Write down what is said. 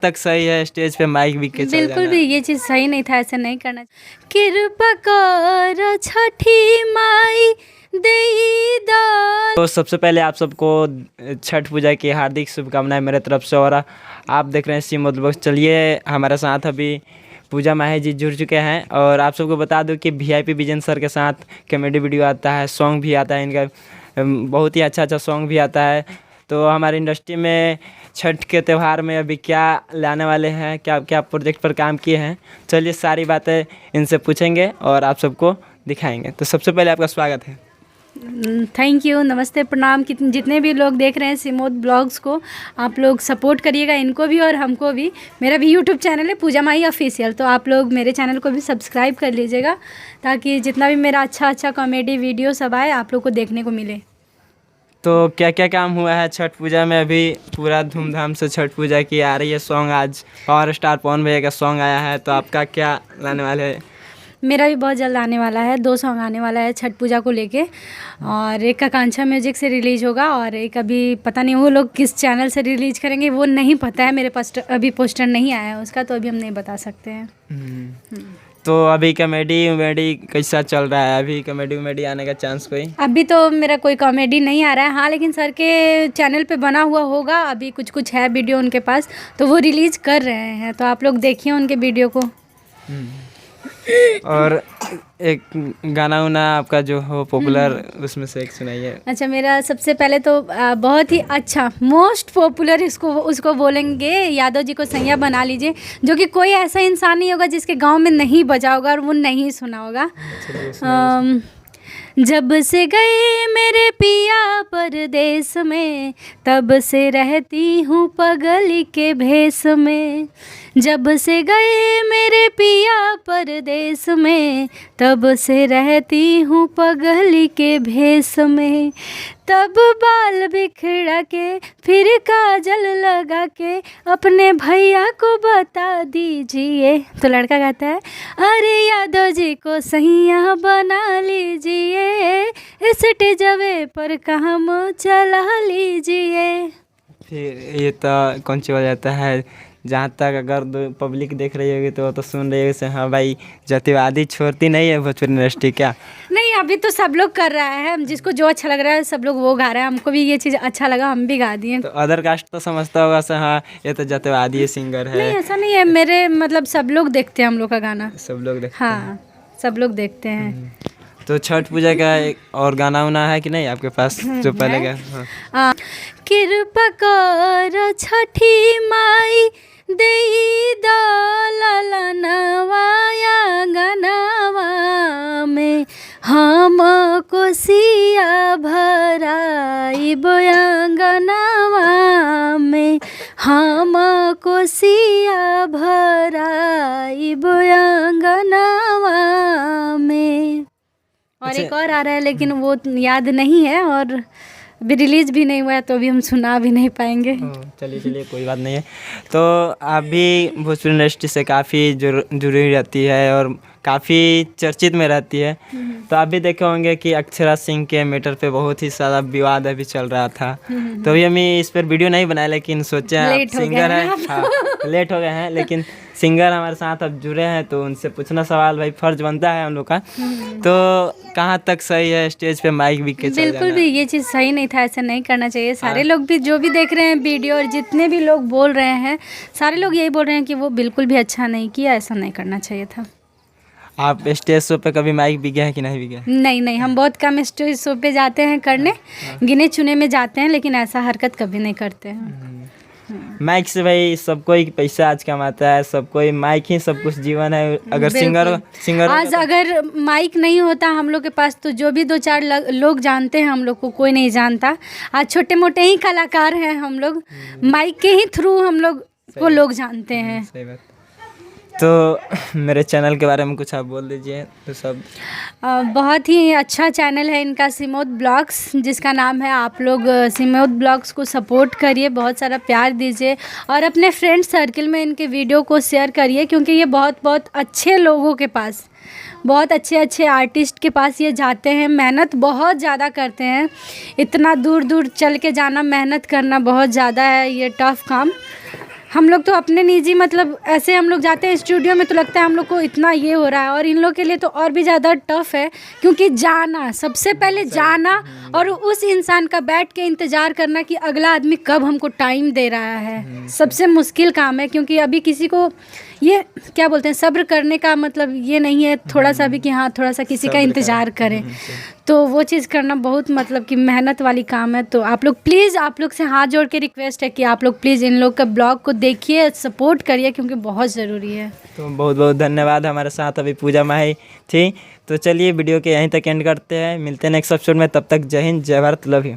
तक सही है स्टेज पे माइक भी के चल बिल्कुल जाना। भी ये चीज़ सही नहीं था, ऐसा नहीं करना। कृपा कर छठी माई देई दा। तो सबसे पहले आप सबको छठ पूजा की हार्दिक शुभकामनाएं मेरे तरफ से। और आप देख रहे हैं श्रीमोद ब्लॉग्स। चलिए हमारे साथ अभी पूजा माही जी जुड़ चुके हैं। और आप सबको बता दूं कि VIP विजन सर के साथ कॉमेडी वीडियो आता है, सॉन्ग भी आता है इनका, बहुत ही अच्छा सॉन्ग भी आता है। तो हमारी इंडस्ट्री में छठ के त्यौहार में अभी क्या लाने वाले हैं, क्या क्या प्रोजेक्ट पर काम किए हैं, चलिए सारी बातें इनसे पूछेंगे और आप सबको दिखाएंगे। तो सबसे पहले आपका स्वागत है। थैंक यू, नमस्ते, प्रणाम। जितने भी लोग देख रहे हैं श्रीमोद ब्लॉग्स को, आप लोग सपोर्ट करिएगा, इनको भी और हमको भी। मेरा भी यूट्यूब चैनल है पूजा माही ऑफिशियल, तो आप लोग मेरे चैनल को भी सब्सक्राइब कर लीजिएगा ताकि जितना भी मेरा अच्छा कॉमेडी वीडियो सब आए आप लोग को देखने को मिले। तो क्या क्या काम हुआ है छठ पूजा में? अभी पूरा धूमधाम से छठ पूजा की आ रही है। सॉन्ग आज पावर स्टार पवन भैया का सॉन्ग आया है, तो आपका क्या लाने वाले हैं? मेरा भी बहुत जल्द आने वाला है, 2 सॉन्ग आने वाला है छठ पूजा को लेके। और एक आकांक्षा म्यूजिक से रिलीज होगा और एक अभी पता नहीं वो लोग किस चैनल से रिलीज करेंगे, वो नहीं पता है। मेरे पास अभी पोस्टर नहीं आया है उसका, तो अभी हम नहीं बता सकते हैं। तो अभी कॉमेडी उमेडी कैसा चल रहा है? अभी कॉमेडी उमेडी आने का चांस कोई? अभी तो मेरा कोई कॉमेडी नहीं आ रहा है, हाँ, लेकिन सर के चैनल पे बना हुआ होगा। अभी कुछ है वीडियो उनके पास, तो वो रिलीज कर रहे हैं, तो आप लोग देखिए उनके वीडियो को। और एक गाना उना आपका जो हो पॉपुलर, उसमें से एक सुनाइए। अच्छा, मेरा सबसे पहले तो बहुत ही अच्छा मोस्ट पॉपुलर उसको बोलेंगे, यादव जी को सैया बना लीजिए, जो कि कोई ऐसा इंसान नहीं होगा जिसके गांव में नहीं बजा होगा और वो नहीं सुना होगा। जब से गए मेरे पिया परदेस में, तब से रहती हूँ पगली के भेस में। जब से गए मेरे पिया परदेस में, तब से रहती हूँ पगली के भेस में। तब बाल बिखरा के फिर काजल लगा के अपने भैया को बता दीजिए। तो लड़का कहता है, अरे यादव जी को सैया बना लीजिए, स्टेजवे पर काम चला लीजिए। फिर ये तो कौन सी हो जाता है, जहाँ तक अगर पब्लिक देख रही होगी तो वो तो सुन रही होगी, हाँ भाई जातिवादी छोड़ती नहीं है भोजपुरी इंडस्ट्री क्या? नहीं, अभी तो सब लोग कर रहा है, जिसको जो अच्छा लग रहा है सब लोग वो गा रहे हैं। हमको भी ये चीज़ अच्छा लगा, हम भी गा दिए। तो अदर कास्ट तो समझता होगा सर, हाँ ये तो जातिवादी सिंगर है। नहीं, ऐसा नहीं है, मेरे मतलब सब लोग देखते हैं हम लोग का गाना, सब लोग देखते हाँ हैं। सब लोग देखते हैं। तो छठ पूजा का एक और गाना उना है कि नहीं आपके पास जो पहले का? हाँ। कृपा कर छठी माई देई दा ललनवाया गनवा में, हम कोसिया भराई बोयांगनवा में, हम कोसिया भराई बोयांगनवा में। और एक और आ रहा है लेकिन वो याद नहीं है और अभी रिलीज भी नहीं हुआ है, तो अभी हम सुना भी नहीं पाएंगे। चलिए कोई बात नहीं है। तो आप भी भोजपुरी इंडस्ट्री से काफ़ी जुड़ी रहती है और काफ़ी चर्चित में रहती है। तो आप भी देखे होंगे कि अक्षरा सिंह के मैटर पे बहुत ही सारा विवाद अभी चल रहा था। तो अभी हमें इस पर वीडियो नहीं बनाया, लेकिन सोचे आप सिंगर है, हाँ लेट हो गए हैं, लेकिन सिंगर हमारे साथ अब जुड़े हैं तो उनसे पूछना सवाल भाई फर्ज बनता है हम लोग का। तो कहाँ तक सही है स्टेज पे माइक भी के चल जाना? बिल्कुल भी ये चीज़ सही नहीं था, ऐसा नहीं करना चाहिए। सारे लोग भी जो भी देख रहे हैं वीडियो और जितने भी लोग बोल रहे हैं, सारे लोग यही बोल रहे हैं कि वो बिल्कुल भी अच्छा नहीं किया, ऐसा नहीं करना चाहिए था। आप स्टेज शो पे कभी माइक भी गए हैं कि नहीं भी गए? नहीं, हम बहुत कम स्टेज शो पे जाते हैं करने, गिने चुने में जाते हैं, लेकिन ऐसा हरकत कभी नहीं करते हैं। माइक से भाई सब कोई पैसा आज कमाता है, सब कोई माइक ही सब कुछ जीवन है। अगर सिंगर आज अगर माइक नहीं होता हम लोग के पास, तो जो भी 2-4 लोग जानते हैं हम लोग को, कोई नहीं जानता। आज छोटे मोटे ही कलाकार हैं हम लोग, माइक के ही थ्रू हम लोग को लोग जानते हैं। सही बात। तो मेरे चैनल के बारे में कुछ आप बोल दीजिए। तो सब बहुत ही अच्छा चैनल है इनका, श्रीमोद ब्लॉग्स, जिसका नाम है। आप लोग श्रीमोद ब्लॉग्स को सपोर्ट करिए, बहुत सारा प्यार दीजिए और अपने फ्रेंड सर्किल में इनके वीडियो को शेयर करिए, क्योंकि ये बहुत अच्छे लोगों के पास, बहुत अच्छे आर्टिस्ट के पास ये जाते हैं, मेहनत बहुत ज़्यादा करते हैं। इतना दूर चल के जाना, मेहनत करना बहुत ज़्यादा है, ये टफ काम। हम लोग तो अपने निजी मतलब ऐसे हम लोग जाते हैं स्टूडियो में तो लगता है हम लोग को इतना ये हो रहा है, और इन लोग के लिए तो और भी ज़्यादा टफ है, क्योंकि जाना, सबसे पहले जाना और उस इंसान का बैठ के इंतज़ार करना कि अगला आदमी कब हमको टाइम दे रहा है, सबसे मुश्किल काम है। क्योंकि अभी किसी को ये क्या बोलते हैं, सब्र करने का मतलब ये नहीं है थोड़ा सा भी कि हाँ थोड़ा सा किसी का इंतज़ार करें, तो वो चीज़ करना बहुत मतलब कि मेहनत वाली काम है। तो आप लोग प्लीज़, आप लोग से हाथ जोड़ के रिक्वेस्ट है कि आप लोग प्लीज़ इन लोग का ब्लॉग को देखिए, सपोर्ट करिए, क्योंकि बहुत ज़रूरी है। तो बहुत बहुत धन्यवाद, हमारे साथ अभी पूजा माही थी। तो चलिए वीडियो के यहीं तक एंड करते हैं, मिलते हैं नेक्स्ट एपिसोड में, तब तक जय हिंद, जय भारत, लव यू।